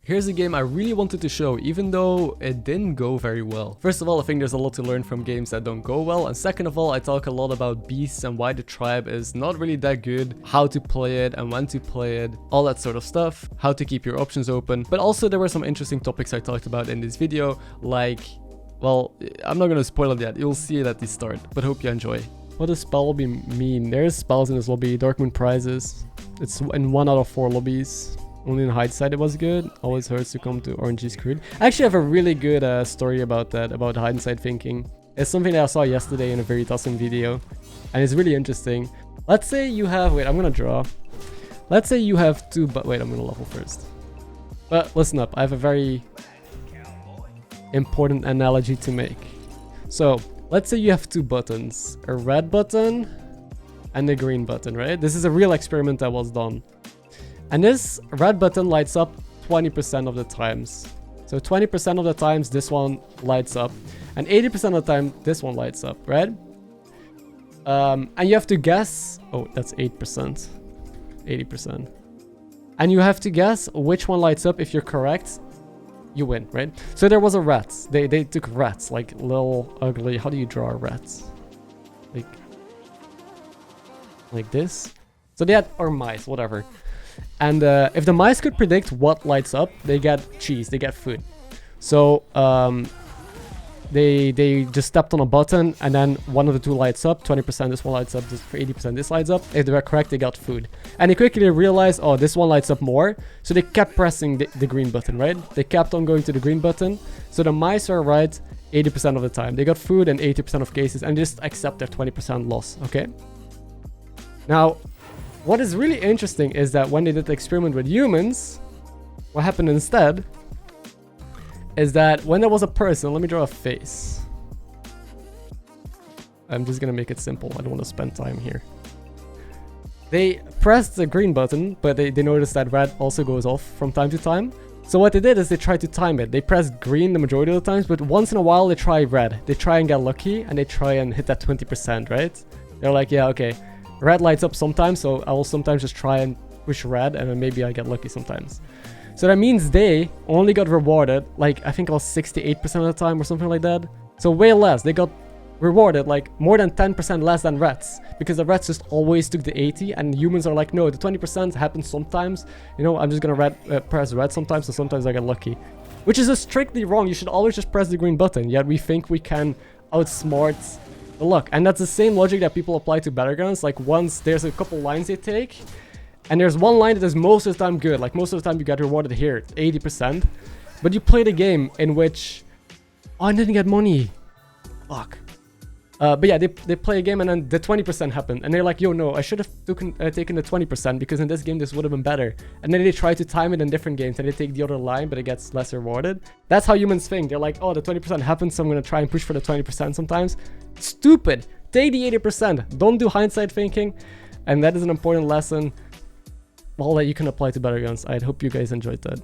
Here's a game I really wanted to show, even though it didn't go very well. First of all, I think there's a lot to learn from games that don't go well, and second of all, I talk a lot about beasts and why the tribe is not really that good, how to play it and when to play it, all that sort of stuff, how to keep your options open. But also there were some interesting topics I talked about in this video, like, well, I'm not gonna spoil it yet, you'll see it at the start, but hope you enjoy. What does spell lobby mean? There's spells in this lobby, Dark Moon prizes. It's in 1 out of 4 lobbies. Only in hindsight it was good. Always hurts to come to RNG screwed. I actually have a really good story about that, about hindsight thinking. It's something that I saw yesterday in a Veritasum video, and it's really interesting. Let's say you have, wait, I'm gonna draw. Let's say you have two, but wait, I'm gonna level first. But listen up, I have a very important analogy to make. So, let's say you have two buttons, a red button and a green button, right? This is a real experiment that was done. And this red button lights up 20% of the times. So 20% of the times this one lights up, and 80% of the time this one lights up, right? And you have to guess, oh, that's 8%, 80%. And you have to guess which one lights up. If you're correct, you win, right? So there was a rat. They took rats, like little ugly, how do you draw a rat? Like this. So they had, or mice, whatever. And if the mice could predict what lights up, they get cheese, they get food. So they just stepped on a button, and then one of the two lights up, 20% this one lights up, just for 80% this lights up. If they were correct, they got food. And they quickly realized, oh, this one lights up more. So they kept pressing the green button, right? They kept on going to the green button. So the mice are right 80% of the time. They got food in 80% of cases, and just accept their 20% loss, okay? Now, what is really interesting is that when they did the experiment with humans, what happened instead is that when there was a person, let me draw a face. I'm just gonna make it simple. I don't want to spend time here. They pressed the green button, but they noticed that red also goes off from time to time. So what they did is they tried to time it. They pressed green the majority of the times, but once in a while they try red. They try and get lucky, and they try and hit that 20%, right? They're like, yeah, okay. Red lights up sometimes, so I will sometimes just try and push red, and then maybe I get lucky sometimes. So that means they only got rewarded, like, I think it was 68% of the time or something like that. So way less. They got rewarded, like, more than 10% less than rats. Because the rats just always took the 80, and humans are like, no, the 20% happens sometimes. You know, I'm just gonna press red sometimes, so sometimes I get lucky. Which is just strictly wrong. You should always just press the green button, yet we think we can outsmart the luck. And that's the same logic that people apply to Battlegrounds. Like, once there's a couple lines they take, and there's one line that is most of the time good. Like, most of the time you get rewarded here, 80%. But you played a game in which, oh, I didn't get money. Fuck. But yeah, they play a game, and then the 20% happened, and they're like, yo, no, I should have taken the 20%, because in this game this would have been better. And then they try to time it in different games, and they take the other line, but it gets less rewarded. That's how humans think. They're like, oh, the 20% happened, so I'm gonna try and push for the 20% sometimes. Stupid. Take the 80%. Don't do hindsight thinking. And that is an important lesson, well, that you can apply to Battlegrounds. I hope you guys enjoyed that.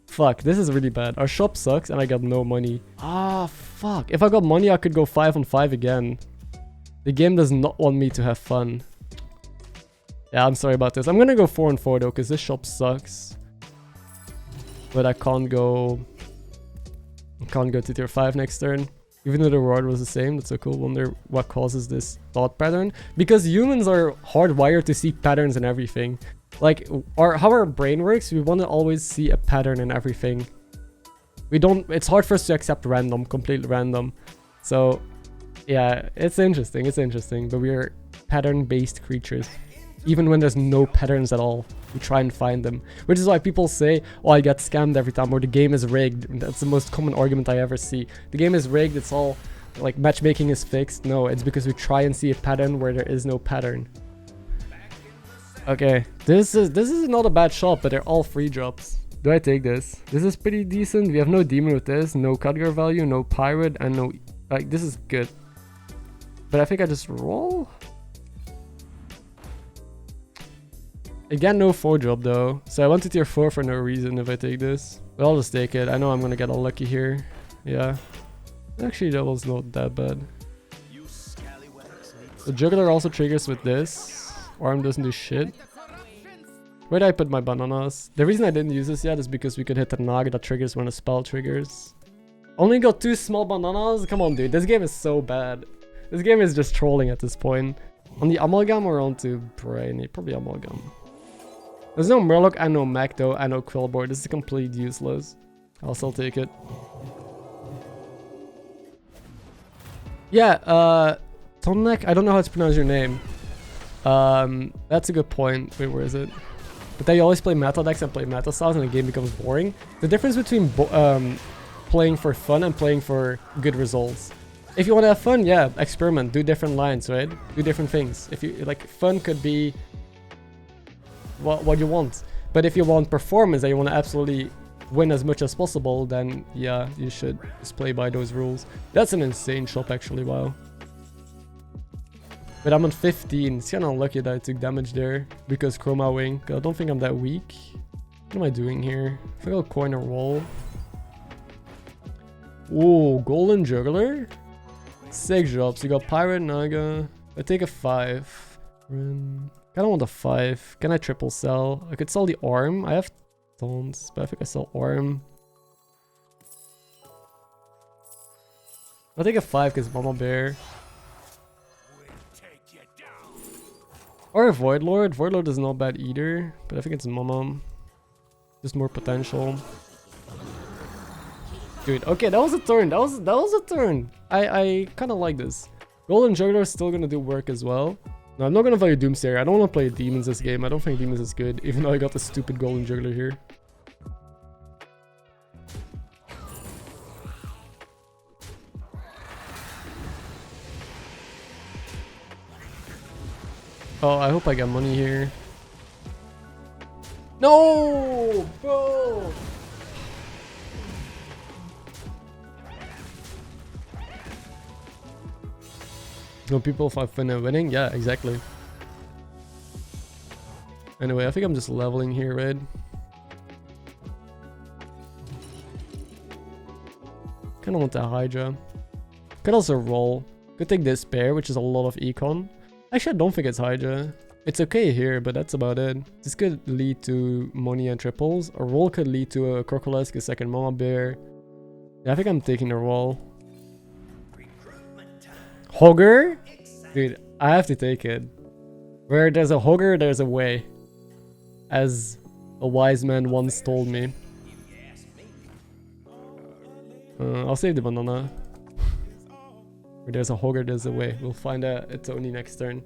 Fuck, this is really bad. Our shop sucks, and I got no money. Ah, fuck. If I got money, I could go 5 on 5 again. The game does not want me to have fun. Yeah, I'm sorry about this. I'm gonna go 4 on 4 though, because this shop sucks. But I can't go to tier 5 next turn. Even though the reward was the same. That's so cool. Wonder what causes this thought pattern. Because humans are hardwired to see patterns in everything. Like, how our brain works, we want to always see a pattern in everything. It's hard for us to accept random, completely random. So, yeah, it's interesting, but we are pattern-based creatures. Even when there's no patterns at all, we try and find them. Which is why people say, oh, I get scammed every time, or the game is rigged. That's the most common argument I ever see. The game is rigged, it's all, like, matchmaking is fixed. No, it's because we try and see a pattern where there is no pattern. Okay, this is not a bad shop, but they're all free drops. Do I take this? This is pretty decent. We have no demon with this, no Khadgar value, no pirate, and no, like, this is good. But I think I just roll. Again, no 4 drop though. So I went to tier 4 for no reason if I take this. But I'll just take it. I know I'm gonna get unlucky here. Yeah. Actually, that was not that bad. The juggler also triggers with this. Arm doesn't do shit. Where did I put my bananas? The reason I didn't use this yet is because we could hit the Nag that triggers when a spell triggers. Only got 2 small bananas? Come on, dude. This game is so bad. This game is just trolling at this point. On the Amalgam or onto Brain? Probably Amalgam. There's no Murloc and no Mech though, and no Quillboard. This is completely useless. I'll still take it. Yeah, Tonnek, I don't know how to pronounce your name. That's a good point. Wait, where is it? But then you always play meta decks and play meta styles and the game becomes boring. The difference between playing for fun and playing for good results. If you want to have fun, yeah, experiment, do different lines, right? Do different things. If you like, fun could be what you want. But if you want performance and you want to absolutely win as much as possible, then yeah, you should just play by those rules. That's an insane shop actually, wow. But I'm on 15. It's kind of unlucky that I took damage there because Chroma Wing. I don't think I'm that weak. What am I doing here? I think I'll coin a roll. Ooh, Golden Juggler? 6 drops. You got Pirate, Naga. I take a 5. I don't want a 5. Can I triple sell? I could sell the arm. I have tons, but I think I sell arm. I'll take a 5 because Mama Bear. Or a Void Lord. Void Lord is not bad either, but I think it's Mama. Just more potential. Dude, okay, that was a turn. That was a turn. I kind of like this. Golden Juggler is still gonna do work as well. No, I'm not gonna play Doomsayer. I don't want to play Demons this game. I don't think Demons is good, even though I got the stupid Golden Juggler here. Oh, I hope I got money here. No, bro. No, people find fun in winning. Yeah, exactly. Anyway, I think I'm just leveling here, right? Kind of want the Hydra. Could also roll. Could take this pair, which is a lot of econ. Actually, I don't think it's Hydra. It's okay here, but that's about it. This could lead to money and triples. A roll could lead to a Crocolisk, a second Mama Bear. Yeah, I think I'm taking the roll. Hogger? Dude, I have to take it. Where there's a Hogger, there's a way. As a wise man once told me. I'll save the banana. Where there's a Hogger, there's a way. We'll find a Tony next turn.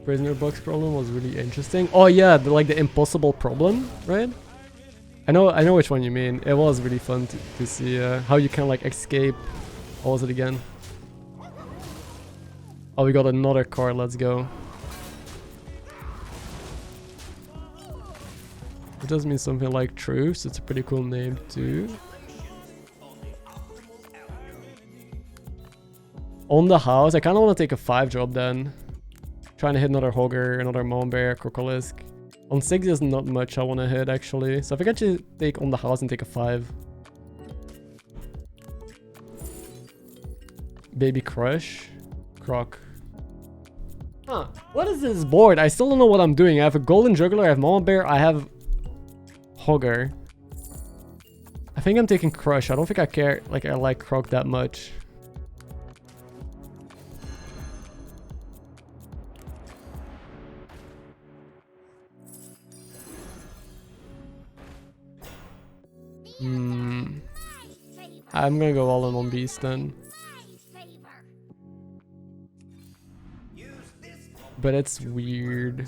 Prisoner box problem was really interesting. Oh yeah, like the impossible problem, right? I know which one you mean. It was really fun to see how you can like escape. What was it again? Oh, we got another card. Let's go. It does mean something like truce. It's a pretty cool name too. On the house, I kind of want to take a 5 drop then. Trying to hit another Hogger, another Mama Bear, Crocolisk. On 6 is not much I want to hit actually. So I think I should take on the house and take a 5. Baby Crush. Croc. Huh. What is this board? I still don't know what I'm doing. I have a Golden Juggler, I have Mama Bear, I have Hogger. I think I'm taking Crush. I don't think I care. Like, I like Croc that much. I'm gonna go all in on Beast then. But it's weird.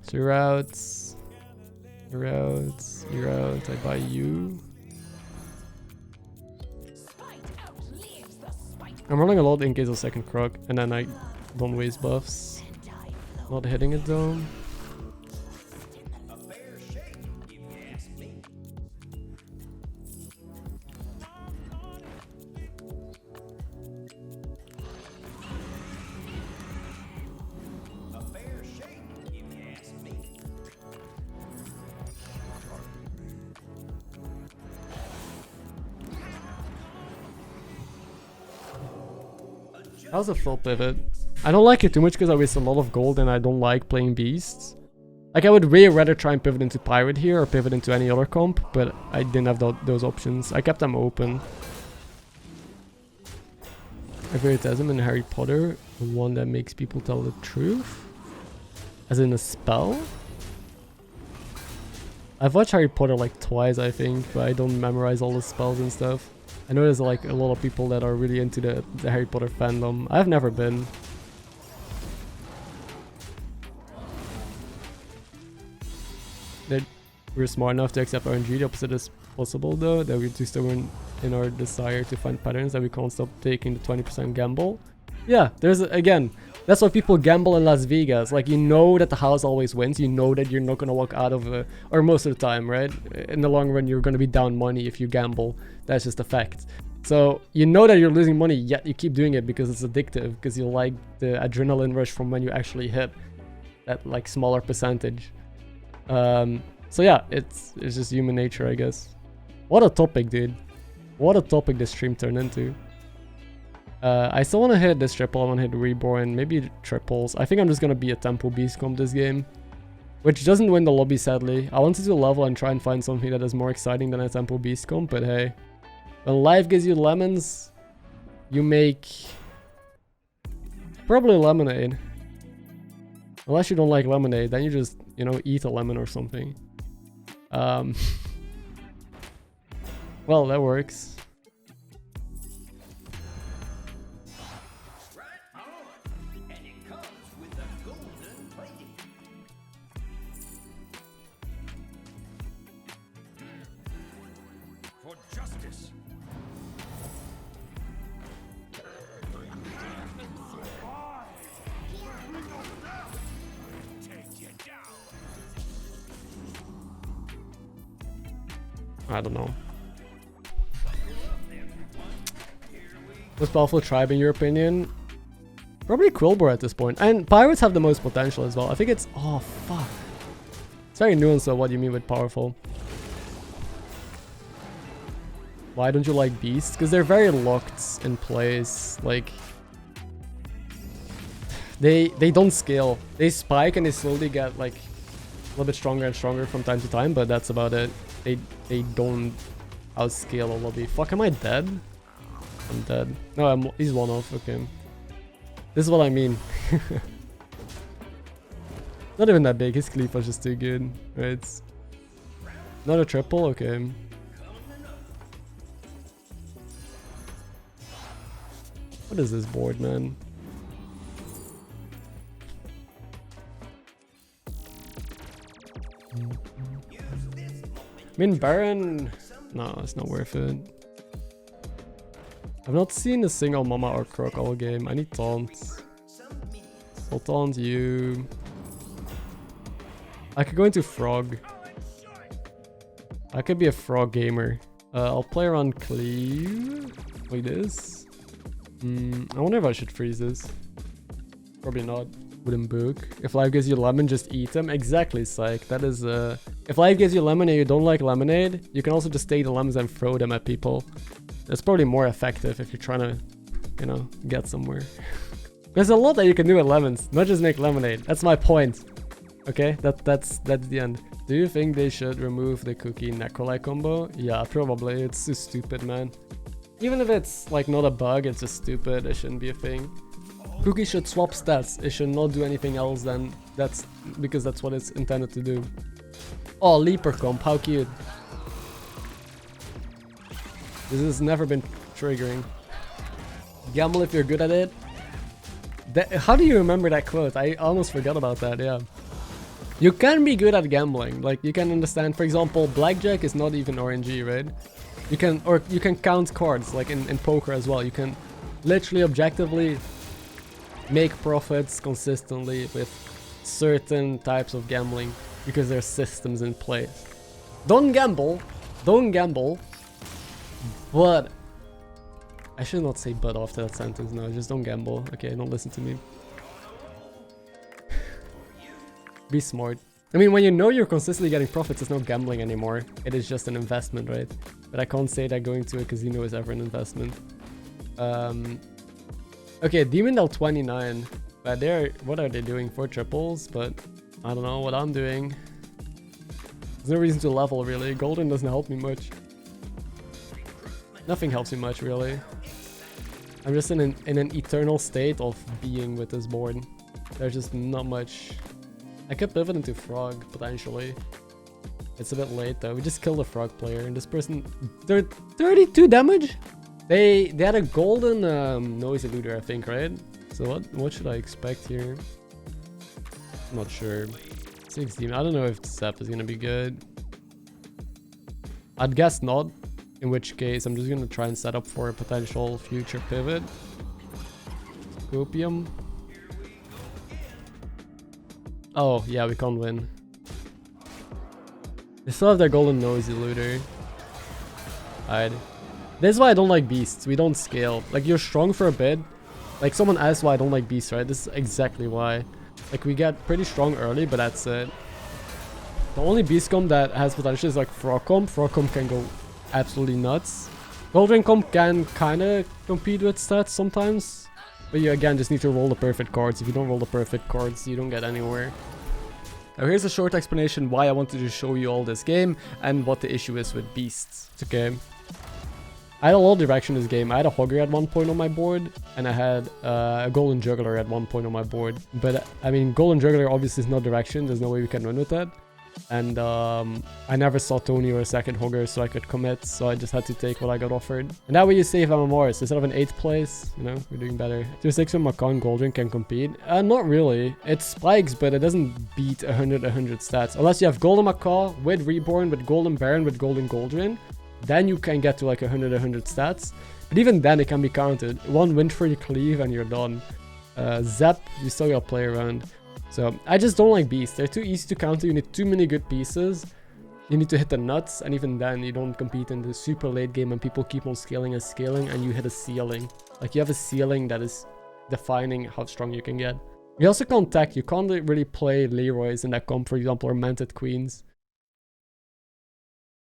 So you're out. You're out. You're out. I buy you. I'm running a lot in case of second Croc, and then I don't waste buffs. Not hitting it though. How's a full pivot? I don't like it too much because I waste a lot of gold and I don't like playing beasts. Like I would way rather try and pivot into pirate here or pivot into any other comp, but I didn't have those options. I kept them open. A Veritasm in Harry Potter, the one that makes people tell the truth? As in a spell? I've watched Harry Potter like twice, I think, but I don't memorize all the spells and stuff. I know there's like a lot of people that are really into the Harry Potter fandom. I've never been. That we're smart enough to accept RNG. The opposite is possible though, that we're too stubborn in our desire to find patterns that we can't stop taking the 20% gamble. Yeah, there's again, that's why people gamble in Las Vegas. Like, you know that the house always wins. You know that you're not gonna walk out of a, or most of the time, right? In the long run, you're gonna be down money if you gamble. That's just a fact. So you know that you're losing money, yet you keep doing it because it's addictive. Because you like the adrenaline rush from when you actually hit that like smaller percentage. So yeah, it's just human nature, I guess. What a topic, dude. What a topic this stream turned into. I still want to hit this triple. I want to hit Reborn, maybe triples. I think I'm just going to be a Tempo Beast comp this game, which doesn't win the lobby, sadly. I wanted to level and try and find something that is more exciting than a Tempo Beast comp, but hey. When life gives you lemons, you make probably lemonade. Unless you don't like lemonade, then you just, you know, eat a lemon or something. Well, that works. I don't know. Most powerful tribe in your opinion? Probably Kibler at this point. And pirates have the most potential as well. I think it's... Oh, fuck. It's very nuanced of what you mean with powerful. Why don't you like beasts? Because they're very locked in place. Like... They don't scale. They spike and they slowly get like a little bit stronger and stronger from time to time, but that's about it. They don't outscale a lobby. Fuck, am I dead? I'm dead. No, he's one off. Okay. This is what I mean. Not even that big. His cleave was just too good. Right. Not a triple? Okay. What is this board, man? I mean, Baron... No, it's not worth it. I've not seen a single Mama or Croc all game. I need taunts. I'll taunt you. I could go into Frog. I could be a Frog gamer. I'll play around Cleave. Like this. I wonder if I should freeze this. Probably not. Wooden book. If life gives you lemon, just eat them. Exactly, psych. That is if life gives you lemon and you don't like lemonade, you can also just take the lemons and throw them at people. That's probably more effective if you're trying to, you know, get somewhere. There's a lot that you can do with lemons, not just make lemonade. That's my point. Okay, that's the end. Do you think they should remove the cookie Necrolite combo? Yeah, probably. It's too stupid, man. Even if it's like not a bug, it's just stupid. It shouldn't be a thing. Cookie should swap stats. It should not do anything else than that's because that's what it's intended to do. Oh, Leaper comp, how cute. This has never been triggering. Gamble if you're good at it. How do you remember that quote? I almost forgot about that, yeah. You can be good at gambling. Like, you can understand, for example, blackjack is not even RNG, right? You can count cards, like in poker as well. You can literally objectively make profits consistently with certain types of gambling because there's systems in place. Don't gamble, but I should not say but after that sentence. No, just don't gamble. Okay, don't listen to me. Be smart. I mean, when you know you're consistently getting profits, it's not gambling anymore. It is just an investment, right? But I can't say that going to a casino is ever an investment. Okay, Demon L 29. But what are they doing for triples? But I don't know what I'm doing. There's no reason to level really. Golden doesn't help me much. Nothing helps me much really. I'm just in an eternal state of being with this board. There's just not much. I could pivot into Frog potentially. It's a bit late though. We just killed a Frog player and this person 32 damage? They had a golden noisy looter, I think, right? So what should I expect here? I'm not sure. 16. I don't know if Sep is gonna be good. I'd guess not. In which case, I'm just gonna try and set up for a potential future pivot. Scopium. Oh, yeah, we can't win. They still have their golden noisy looter. Alright. This is why I don't like beasts. We don't scale. Like, you're strong for a bit. Like, someone asked why I don't like beasts, right? This is exactly why. Like, we get pretty strong early, but that's it. The only beast comp that has potential is like Frog comp. Frog comp can go absolutely nuts. Goldring comp can kind of compete with stats sometimes. But you again just need to roll the perfect cards. If you don't roll the perfect cards, you don't get anywhere. Now here's a short explanation why I wanted to show you all this game and what the issue is with beasts. Okay. I had a lot of direction in this game. I had a Hogger at one point on my board, and I had a Golden Juggler at one point on my board. But I mean, Golden Juggler obviously is not direction. There's no way we can win with that. And I never saw Tony or a second Hogger, so I could commit. So I just had to take what I got offered. And that way you save MMRs. Instead of an 8th place, you know, we're doing better. 2-6 with Macan Goldring can compete. Not really. It spikes, but it doesn't beat 100 stats. Unless you have Golden Macaw with Reborn, with Golden Baron, with Golden Goldring. Then you can get to like 100 stats. But even then it can be counted. One win for your cleave and you're done. Zep, you still gotta play around. So I just don't like beasts. They're too easy to counter. You need too many good pieces. You need to hit the nuts. And even then you don't compete in the super late game when people keep on scaling and you hit a ceiling. Like you have a ceiling that is defining how strong you can get. You also can't tech. You can't really play Leroy's in that comp, for example, or Manted Queens.